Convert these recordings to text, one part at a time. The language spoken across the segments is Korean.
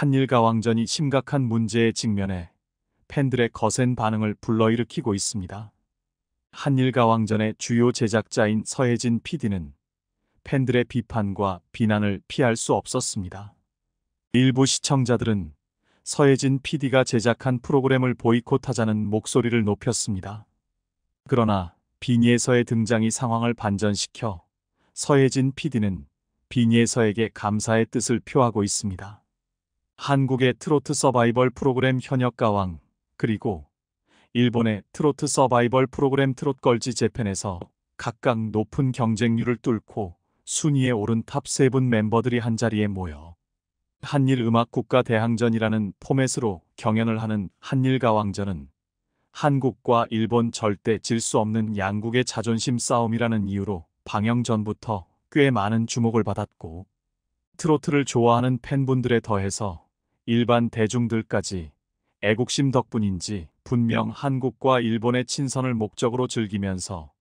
한일가왕전이 심각한 문제에 직면해 팬들의 거센 반응을 불러일으키고 있습니다. 한일가왕전의 주요 제작자인 서혜진 PD는 팬들의 비판과 비난을 피할 수 없었습니다. 일부 시청자들은 서혜진 PD가 제작한 프로그램을 보이콧하자는 목소리를 높였습니다. 그러나 비니에서의 등장이 상황을 반전시켜 서혜진 PD는 비니에서에게 감사의 뜻을 표하고 있습니다. 한국의 트로트 서바이벌 프로그램 현역가왕, 그리고 일본의 트로트 서바이벌 프로그램 트롯걸즈 재팬에서 각각 높은 경쟁률을 뚫고 순위에 오른 탑 3분 멤버들이 한자리에 모여 한일음악국가대항전이라는 포맷으로 경연을 하는 한일가왕전은 한국과 일본 절대 질 수 없는 양국의 자존심 싸움이라는 이유로 방영 전부터 꽤 많은 주목을 받았고, 트로트를 좋아하는 팬분들에 더해서 일반 대중들까지 애국심 덕분인지 분명 한국과 일본의 친선을 목적으로 즐기면서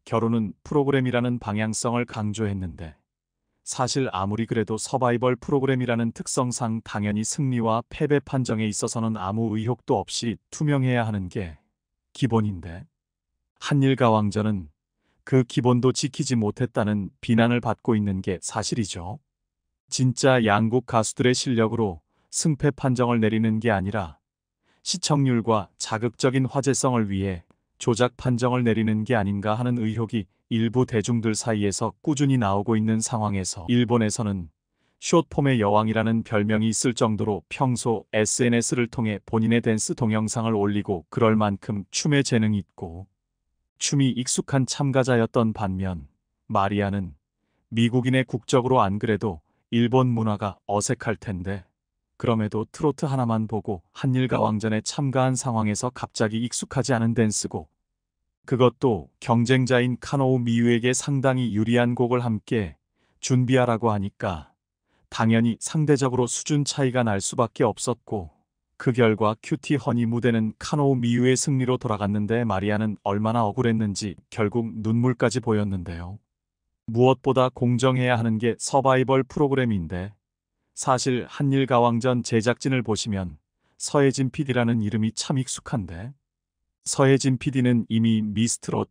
결혼은 프로그램이라는 방향성을 강조했는데, 사실 아무리 그래도 서바이벌 프로그램이라는 특성상 당연히 승리와 패배 판정에 있어서는 아무 의혹도 없이 투명해야 하는 게 기본인데, 한일가왕전은 그 기본도 지키지 못했다는 비난을 받고 있는 게 사실이죠. 진짜 양국 가수들의 실력으로 승패 판정을 내리는 게 아니라 시청률과 자극적인 화제성을 위해 조작 판정을 내리는 게 아닌가 하는 의혹이 일부 대중들 사이에서 꾸준히 나오고 있는 상황에서, 일본에서는 숏폼의 여왕이라는 별명이 있을 정도로 평소 SNS를 통해 본인의 댄스 동영상을 올리고 그럴 만큼 춤에 재능이 있고 춤이 익숙한 참가자였던 반면, 마리아는 미국인의 국적으로 안 그래도 일본 문화가 어색할 텐데 그럼에도 트로트 하나만 보고 한일가왕전에 참가한 상황에서 갑자기 익숙하지 않은 댄스곡, 그것도 경쟁자인 카노우 미유에게 상당히 유리한 곡을 함께 준비하라고 하니까 당연히 상대적으로 수준 차이가 날 수밖에 없었고, 그 결과 큐티 허니 무대는 카노우 미유의 승리로 돌아갔는데 마리아는 얼마나 억울했는지 결국 눈물까지 보였는데요. 무엇보다 공정해야 하는 게 서바이벌 프로그램인데, 사실 한일가왕전 제작진을 보시면 서혜진 PD라는 이름이 참 익숙한데, 서혜진 PD는 이미 미스트롯,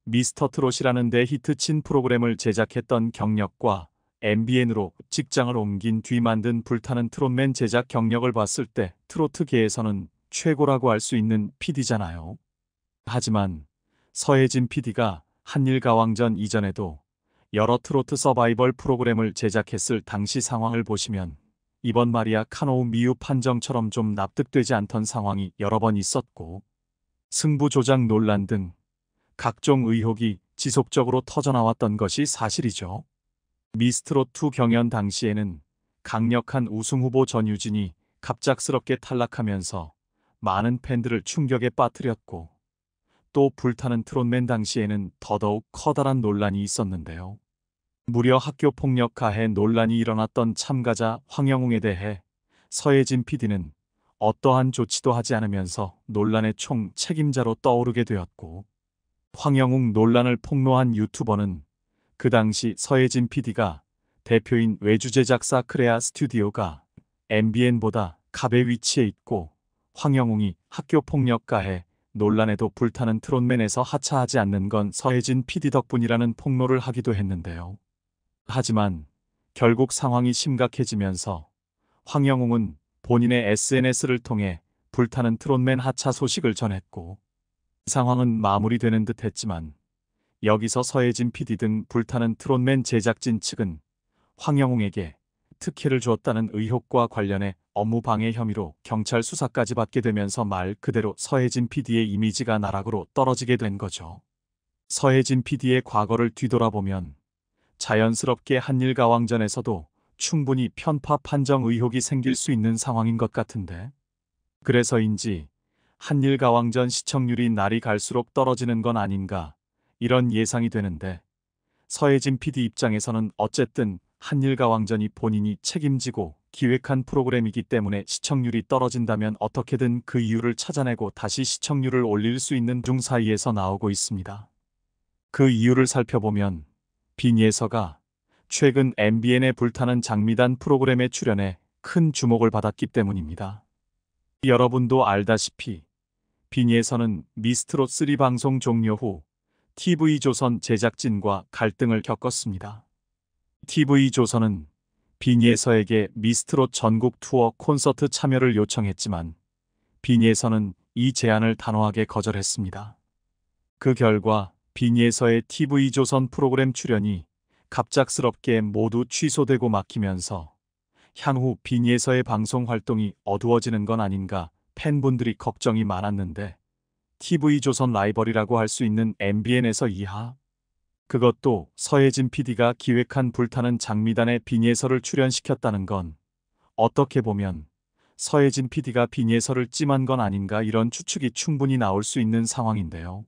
미스터 트롯이라는 대히트친 프로그램을 제작했던 경력과 MBN으로 직장을 옮긴 뒤 만든 불타는 트롯맨 제작 경력을 봤을 때 트로트계에서는 최고라고 할 수 있는 PD잖아요. 하지만 서혜진 PD가 한일가왕전 이전에도 여러 트로트 서바이벌 프로그램을 제작했을 당시 상황을 보시면 이번 마리아 카노우 미유 판정처럼 좀 납득되지 않던 상황이 여러 번 있었고, 승부 조작 논란 등 각종 의혹이 지속적으로 터져나왔던 것이 사실이죠. 미스트롯2 경연 당시에는 강력한 우승 후보 전유진이 갑작스럽게 탈락하면서 많은 팬들을 충격에 빠뜨렸고, 또 불타는 트롯맨 당시에는 더더욱 커다란 논란이 있었는데요. 무려 학교 폭력 가해 논란이 일어났던 참가자 황영웅에 대해 서혜진 PD는 어떠한 조치도 하지 않으면서 논란의 총 책임자로 떠오르게 되었고, 황영웅 논란을 폭로한 유튜버는 그 당시 서혜진 PD가 대표인 외주 제작사 크레아 스튜디오가 MBN보다 갑에 위치해 있고 황영웅이 학교 폭력 가해 논란에도 불타는 트롯맨에서 하차하지 않는 건 서혜진 PD 덕분이라는 폭로를 하기도 했는데요. 하지만 결국 상황이 심각해지면서 황영웅은 본인의 SNS를 통해 불타는 트롯맨 하차 소식을 전했고, 상황은 마무리되는 듯 했지만 여기서 서혜진 PD 등 불타는 트롯맨 제작진 측은 황영웅에게 특혜를 주었다는 의혹과 관련해 업무방해 혐의로 경찰 수사까지 받게 되면서 말 그대로 서혜진 PD의 이미지가 나락으로 떨어지게 된 거죠. 서혜진 PD의 과거를 뒤돌아보면 자연스럽게 한일가왕전에서도 충분히 편파 판정 의혹이 생길 수 있는 상황인 것 같은데, 그래서인지 한일가왕전 시청률이 날이 갈수록 떨어지는 건 아닌가 이런 예상이 되는데, 서혜진 PD 입장에서는 어쨌든 한일가왕전이 본인이 책임지고 기획한 프로그램이기 때문에 시청률이 떨어진다면 어떻게든 그 이유를 찾아내고 다시 시청률을 올릴 수 있는 중 사이에서 나오고 있습니다. 그 이유를 살펴보면 비니에서가 최근 MBN의 불타는 장미단 프로그램에 출연해 큰 주목을 받았기 때문입니다. 여러분도 알다시피 빈니에서는 미스트롯3 방송 종료 후 TV조선 제작진과 갈등을 겪었습니다. TV조선은 빈니에서에게 미스트롯 전국 투어 콘서트 참여를 요청했지만 빈니에서는 이 제안을 단호하게 거절했습니다. 그 결과 빈니에서의 TV조선 프로그램 출연이 갑작스럽게 모두 취소되고 막히면서 향후 빈니에서의 방송 활동이 어두워지는 건 아닌가 팬분들이 걱정이 많았는데 TV조선 라이벌이라고 할 수 있는 MBN에서 이하, 그것도 서혜진 PD가 기획한 불타는 장미단의 빈니에서를 출연시켰다는 건 어떻게 보면 서혜진 PD가 빈니에서를 찜한 건 아닌가 이런 추측이 충분히 나올 수 있는 상황인데요.